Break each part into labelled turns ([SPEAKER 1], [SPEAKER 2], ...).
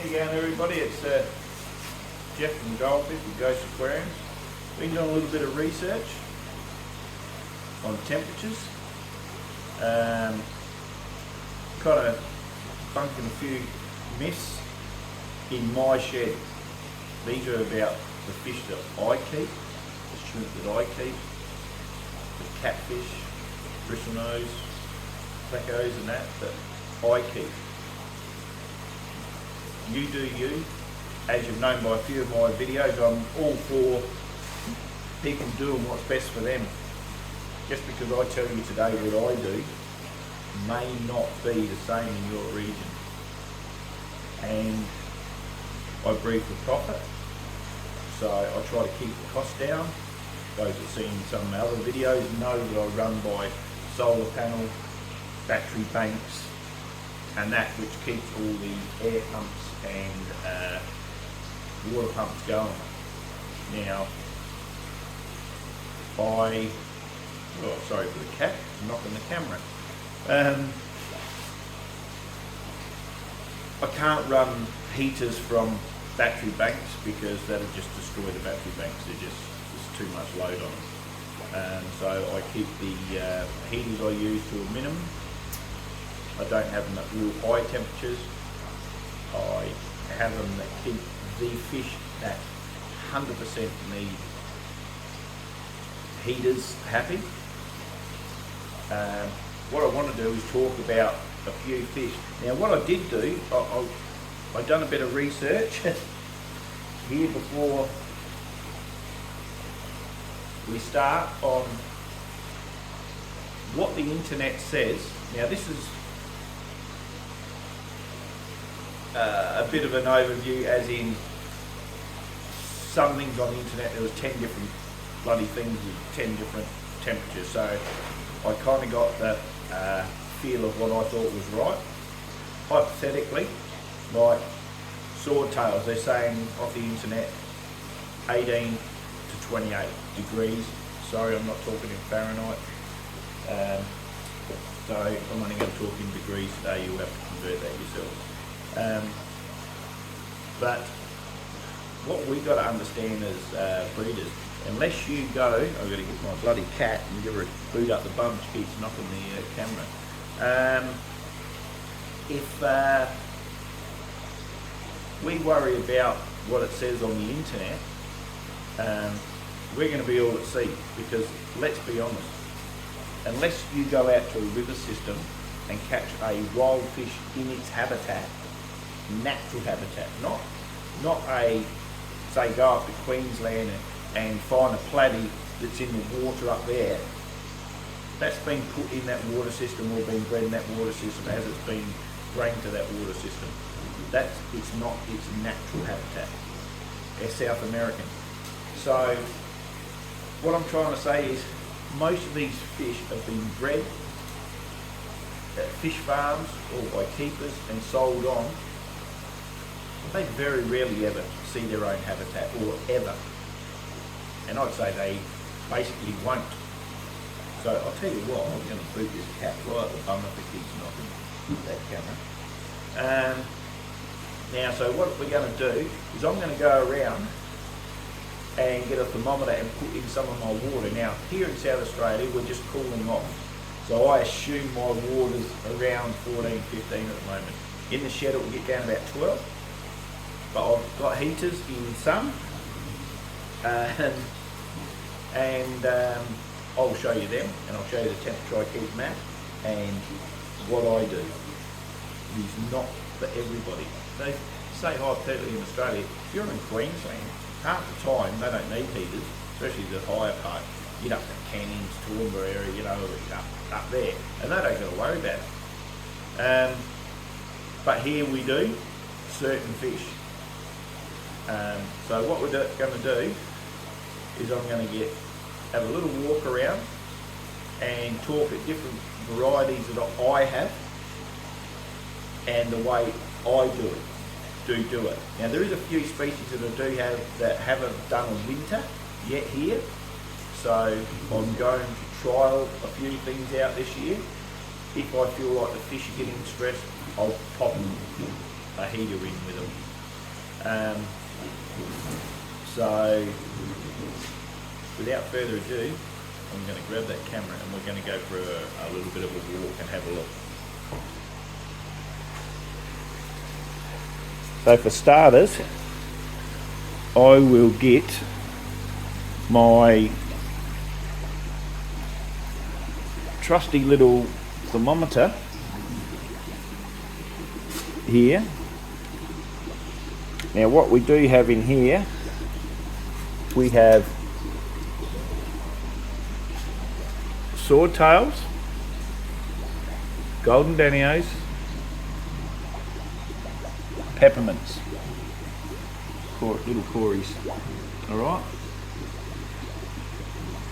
[SPEAKER 1] How you going, everybody? It's Jeff from Goldfish with Ghost Aquariums. Been doing a little bit of research on temperatures. Kind of bunking a few myths in my shed. These are about the fish that I keep, the shrimp that I keep, the catfish, bristlenose, plecos and that I keep. You do you. As you've known by a few of my videos, I'm all for people doing what's best for them. Just because I tell you today what I do may not be the same in your region. And I breed for profit, so I try to keep the cost down. Those who've seen some of my other videos know that I run by solar panel, battery banks, and that which keeps all the air pumps and water pumps going. Now, sorry for the cat knocking the camera. I can't run heaters from battery banks because that'll just destroy the battery banks. There's too much load on them. So I keep the heaters I use to a minimum. I don't have them at real high temperatures. I have them that keep the fish that 100% need heaters happy. What I want to do is talk about a few fish. Now what I did do, I've done a bit of research here before we start on what the internet says. Now this is a bit of an overview, as in some things on the internet, there was 10 different bloody things with 10 different temperatures, so I kind of got the feel of what I thought was right. Hypothetically, like swordtails, they're saying off the internet 18 to 28 degrees. Sorry, I'm not talking in Fahrenheit. So I'm only going to talk in degrees today. You'll have to convert that yourselves. But what we got to understand as breeders, unless you go, I've got to get my bloody cat and give her a boot up the bum, she keeps knocking the camera. If we worry about what it says on the internet, we're going to be all at sea, because let's be honest, unless you go out to a river system and catch a wild fish in its habitat, natural habitat, not a, say, go up to Queensland and find a platy that's in the water up there, that's been put in that water system or been bred in that water system as it's been drained to that water system. It's not its natural habitat. They're South American. So what I'm trying to say is most of these fish have been bred at fish farms or by keepers and sold on. They very rarely ever see their own habitat, or ever. And I'd say they basically won't. So I'll tell you what, I'm going to boot this cat right at the bum if it keeps knocking that camera. Now, so what we're going to do is I'm going to go around and get a thermometer and put in some of my water. Now, here in South Australia, we're just cooling off. So I assume my water's around 14, 15 at the moment. In the shed, it will get down about 12. But I've got heaters in some, and I'll show you them, and I'll show you the temperature I keep them at, and what I do is not for everybody. They say hypothetically in Australia, if you're in Queensland, half the time they don't need heaters, especially the higher part. Get up to Cannings, Toowoomba area, you know, up there, and they don't got to worry about it. But here we do, certain fish. So what we're going to do is I'm going to have a little walk around and talk at different varieties that I have and the way I do it. Now there is a few species that I do have that haven't done a winter yet here, so I'm going to trial a few things out this year. If I feel like the fish are getting stressed, I'll pop a heater in with them. So without further ado, I'm going to grab that camera and we're going to go for a little bit of a walk and have a look. So for starters, I will get my trusty little thermometer here. Now what we do have in here, we have swordtails, golden danios, peppermints, little cories. Alright?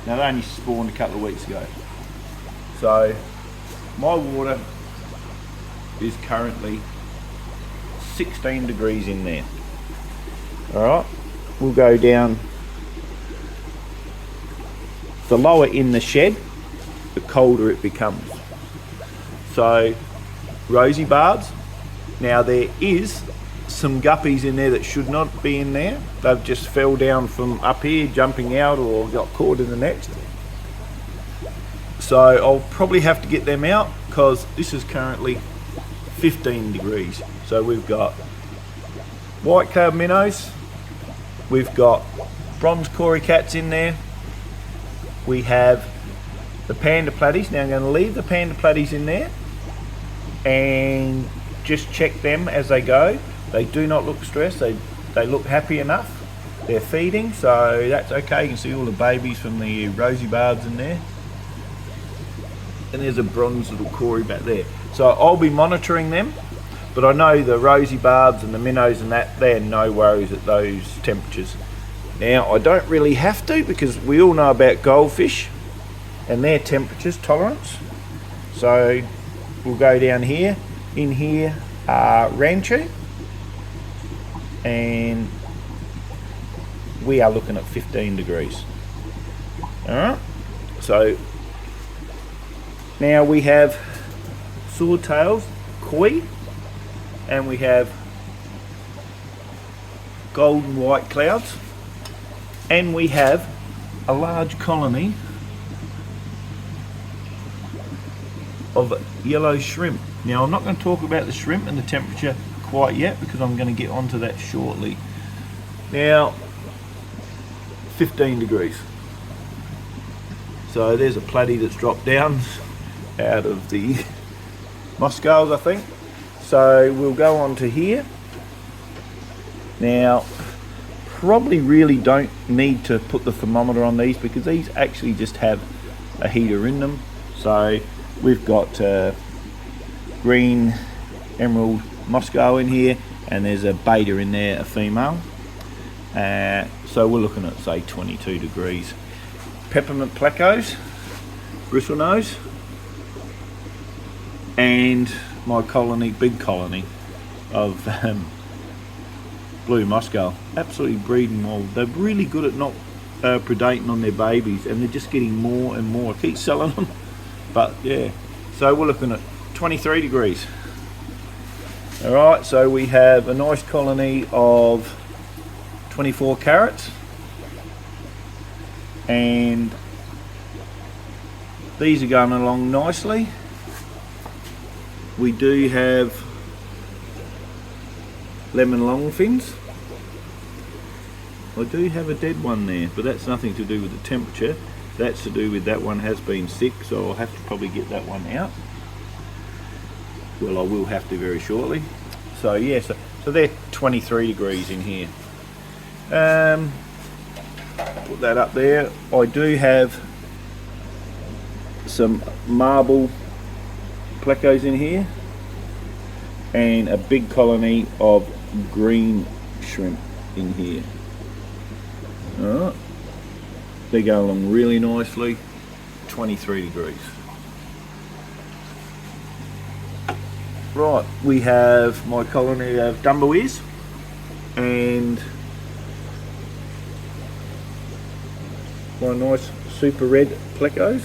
[SPEAKER 1] Now they only spawned a couple of weeks ago. So my water is currently 16 degrees in there. Alright, we'll go down. The lower in the shed, the colder it becomes. So rosy bards. Now there is some guppies in there that should not be in there. They've just fell down from up here, jumping out, or got caught in the nest. So I'll probably have to get them out because this is currently 15 degrees. So we've got white carb minnows, we've got bronze cory cats in there, we have the panda platies. Now I'm going to leave the panda platies in there and just check them as they go. They do not look stressed, they look happy enough. They're feeding, so that's okay. You can see all the babies from the rosy barbs in there. And there's a bronze little cory back there. So I'll be monitoring them, but I know the rosy barbs and the minnows and that, they're no worries at those temperatures. Now I don't really have to, because we all know about goldfish and their temperatures tolerance. So we'll go down here. In here are ranchu, and we are looking at 15 degrees. Alright, so now we have swordtails, koi, and we have golden white clouds, and we have a large colony of yellow shrimp. Now I'm not going to talk about the shrimp and the temperature quite yet, because I'm going to get onto that shortly. Now 15 degrees. So there's a platy that's dropped down out of the muscales, I think. So we'll go on to here. Now probably really don't need to put the thermometer on these, because these actually just have a heater in them. So we've got green emerald muscal in here, and there's a beta in there, a female. So we're looking at say 22 degrees. Peppermint plecos, bristlenose, and my colony, big colony of blue muscal. Absolutely breeding well. They're really good at not predating on their babies, and they're just getting more and more. I keep selling them, but yeah. So we're looking at 23 degrees. Alright, so we have a nice colony of 24 carrots, and these are going along nicely. We do have lemon longfins. I do have a dead one there, but that's nothing to do with the temperature. That's to do with that one has been sick, so I'll have to probably get that one out. Well, I will have to very shortly. So yeah, so they're 23 degrees in here. Put that up there. I do have some marble plecos in here, and a big colony of green shrimp in here. Alright, they go along really nicely. 23 degrees. Right, we have my colony of dumboirs and my nice super red plecos,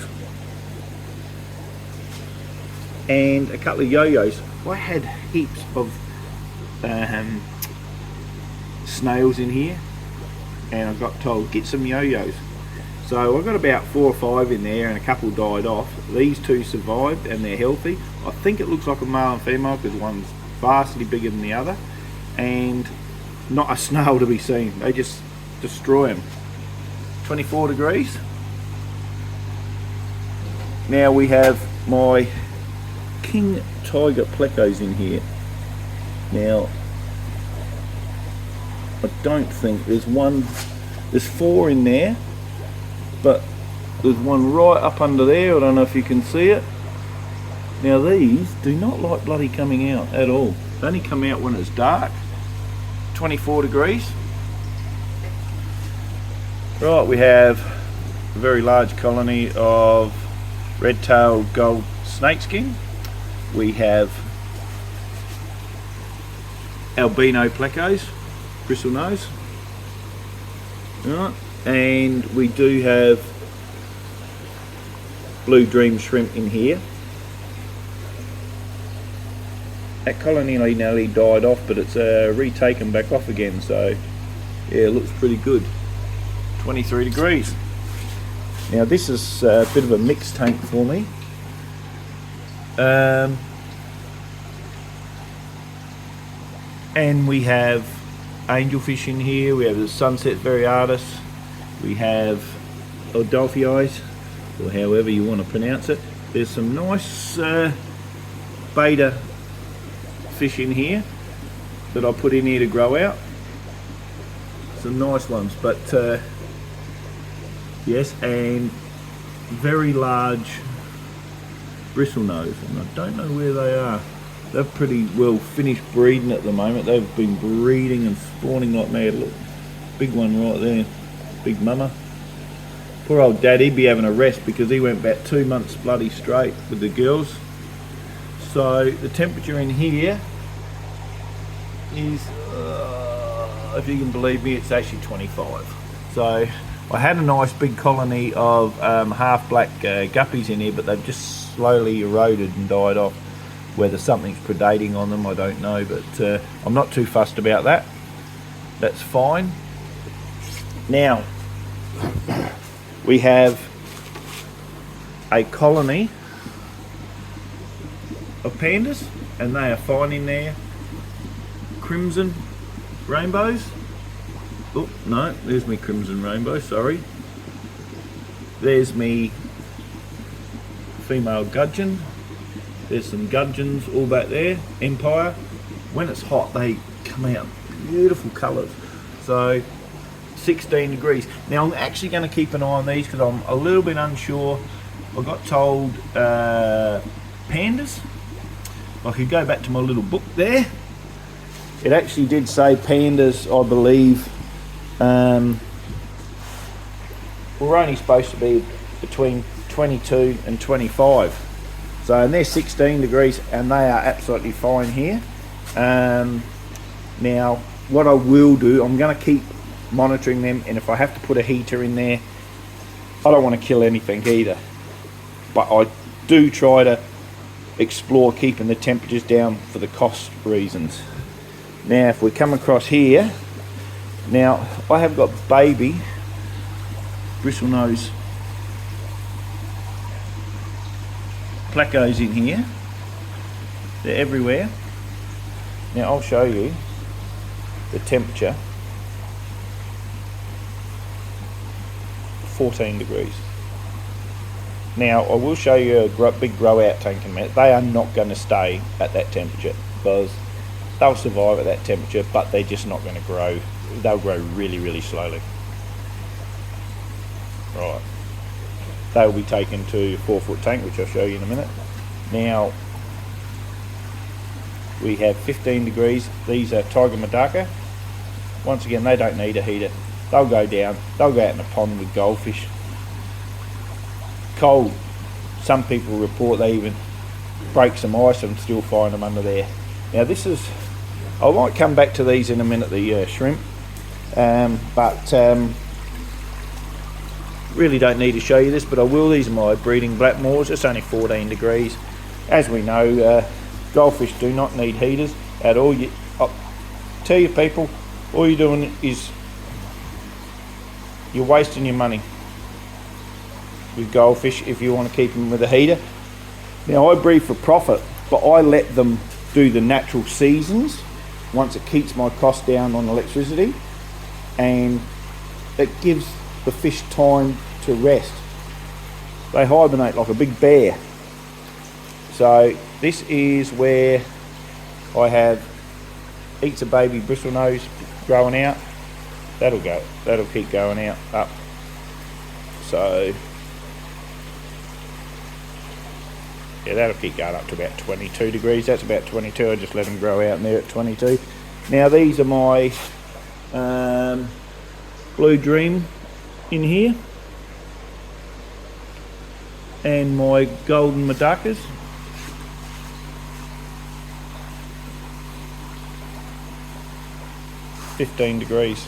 [SPEAKER 1] and a couple of yo-yos. I had heaps of snails in here, and I got told get some yo-yos. So I got about 4 or 5 in there, and a couple died off. These 2 survived and they're healthy. I think it looks like a male and female because one's vastly bigger than the other, and not a snail to be seen. They just destroy them. 24 degrees. Now we have my King Tiger plecos in here. Now I don't think there's 4 in there, but there's one right up under there. I don't know if you can see it. Now these do not like bloody coming out at all. They only come out when it's dark. 24 degrees. Right, we have a very large colony of red-tailed gold snakeskin. We have albino plecos, bristlenose. Right, and we do have blue dream shrimp in here. That colony nearly died off, but it's retaken back off again, so yeah, it looks pretty good. 23 degrees. Now this is a bit of a mixed tank for me. And we have angelfish in here. We have the sunset variatus. We have Adelphii, or however you want to pronounce it. There's some nice beta fish in here that I put in here to grow out. Some nice ones, but yes, and very large bristlenose, and I don't know where they are. They're pretty well finished breeding at the moment. They've been breeding and spawning like mad. Look, big one right there, big mama. Poor old dad, he'd be having a rest because he went about 2 months bloody straight with the girls. So the temperature in here is, if you can believe me, it's actually 25. So I had a nice big colony of half black guppies in here, but they've just slowly eroded and died off. Whether something's predating on them, I don't know, but I'm not too fussed about that. That's fine. Now we have a colony of pandas, and they are fine in there. Crimson rainbows. Oh no, there's me crimson rainbow, sorry. There's me female gudgeon. There's some gudgeons all back there. Empire. When it's hot, they come out beautiful colours. So 16 degrees. Now I'm actually going to keep an eye on these because I'm a little bit unsure. I got told pandas. I could go back to my little book there. It actually did say pandas, I believe, were only supposed to be between 22 and 25. So, and they're 16 degrees and they are absolutely fine here. Now, what I will do, I'm going to keep monitoring them, and if I have to put a heater in there, I don't want to kill anything either. But I do try to explore keeping the temperatures down for the cost reasons. Now if we come across here, now I have got baby bristlenose plecos in here. They're everywhere. Now I'll show you the temperature. 14 degrees. Now I will show you a big grow out tank in a minute. They are not going to stay at that temperature because they'll survive at that temperature, but they're just not going to grow. They'll grow really, really slowly. Right. They'll be taken to a 4-foot tank, which I'll show you in a minute. Now we have 15 degrees. These are Tiger Medaka. Once again, they don't need a heater. They'll go down. They'll go out in a pond with goldfish. Cold. Some people report they even break some ice and still find them under there. Now this is, I might come back to these in a minute, the shrimp, but really don't need to show you this, but I will. These are my breeding Blackmores. It's only 14 degrees. As we know, goldfish do not need heaters at all. I'll tell you people, all you're doing is you're wasting your money with goldfish if you want to keep them with a heater. Now I breed for profit, but I let them do the natural seasons once it keeps my cost down on electricity, and it gives the fish time to rest. They hibernate like a big bear. So this is where I have heaps of baby bristlenose growing out. That'll keep going out up. So yeah, that'll keep going up to about 22 degrees. That's about 22. I just let them grow out in there at 22. Now these are my Blue Dream in here, and my Golden Madakas. $15 degrees.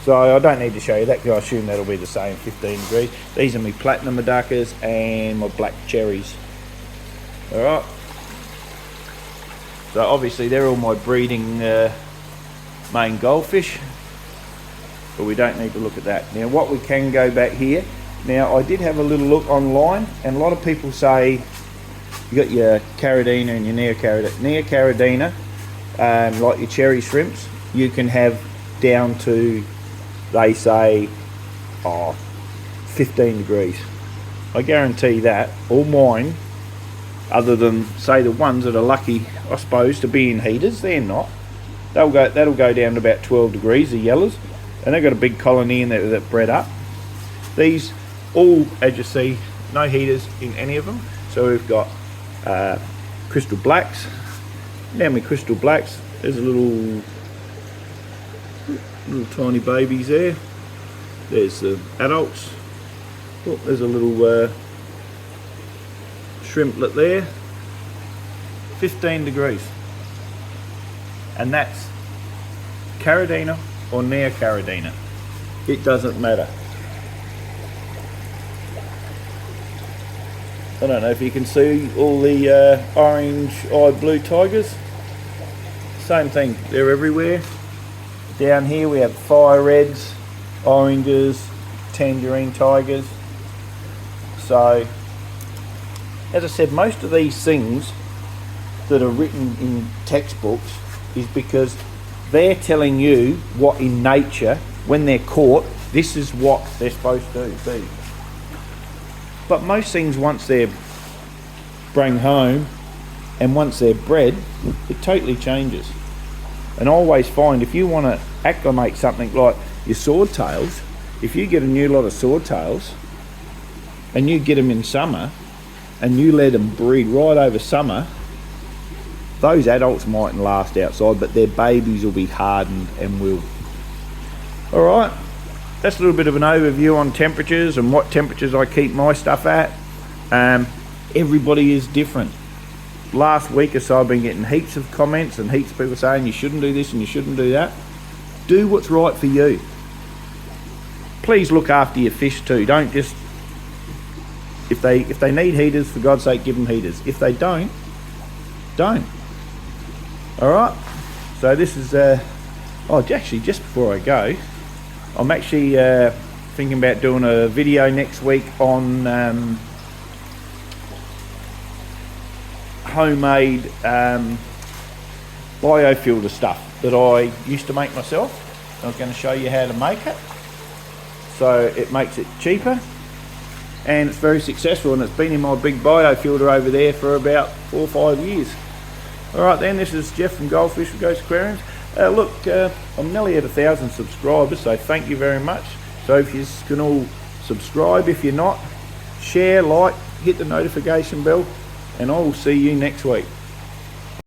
[SPEAKER 1] So I don't need to show you that because I assume that'll be the same, 15 degrees. These are my Platinum Madakas and my Black Cherries. Alright. So obviously they're all my breeding main goldfish, but we don't need to look at that. Now what we can go back here. Now I did have a little look online, and a lot of people say you got your Caridina and your Neocaridina, like your cherry shrimps, you can have down to, they say, 15 degrees. I guarantee that all mine, other than say the ones that are lucky, I suppose, to be in heaters, they're not. That'll go down to about 12 degrees, the yellows, and they've got a big colony in there that bred up. These all, as you see, no heaters in any of them. So we've got crystal blacks. Now my crystal blacks, there's a little tiny babies there. There's the adults. Oh, there's a little shrimplet there. 15 degrees, and that's Caridina or Neocaridina. It doesn't matter. I don't know if you can see all the orange-eyed blue tigers. Same thing, they're everywhere. Down here we have fire reds, oranges, tangerine tigers. So, as I said, most of these things that are written in textbooks is because they're telling you what in nature, when they're caught, this is what they're supposed to be. But most things, once they're brought home and once they're bred, it totally changes. And I always find if you want to acclimate something like your swordtails, if you get a new lot of swordtails and you get them in summer and you let them breed right over summer, those adults mightn't last outside, but their babies will be hardened and will. Alright, that's a little bit of an overview on temperatures and what temperatures I keep my stuff at. Everybody is different. Last week or so I've been getting heaps of comments and heaps of people saying you shouldn't do this and you shouldn't do that. Do what's right for you. Please look after your fish too. Don't just, if they need heaters, for God's sake, give them heaters. If they don't. Alright, so this is actually, just before I go, I'm actually thinking about doing a video next week on homemade biofilter stuff that I used to make myself. I was going to show you how to make it. So it makes it cheaper and it's very successful, and it's been in my big biofilter over there for about 4 or 5 years. Alright then, this is Jeff from Goldfish with Ghost Aquariums. Look, I'm nearly at 1,000 subscribers, so thank you very much. So if you can all subscribe, if you're not, share, like, hit the notification bell, and I will see you next week.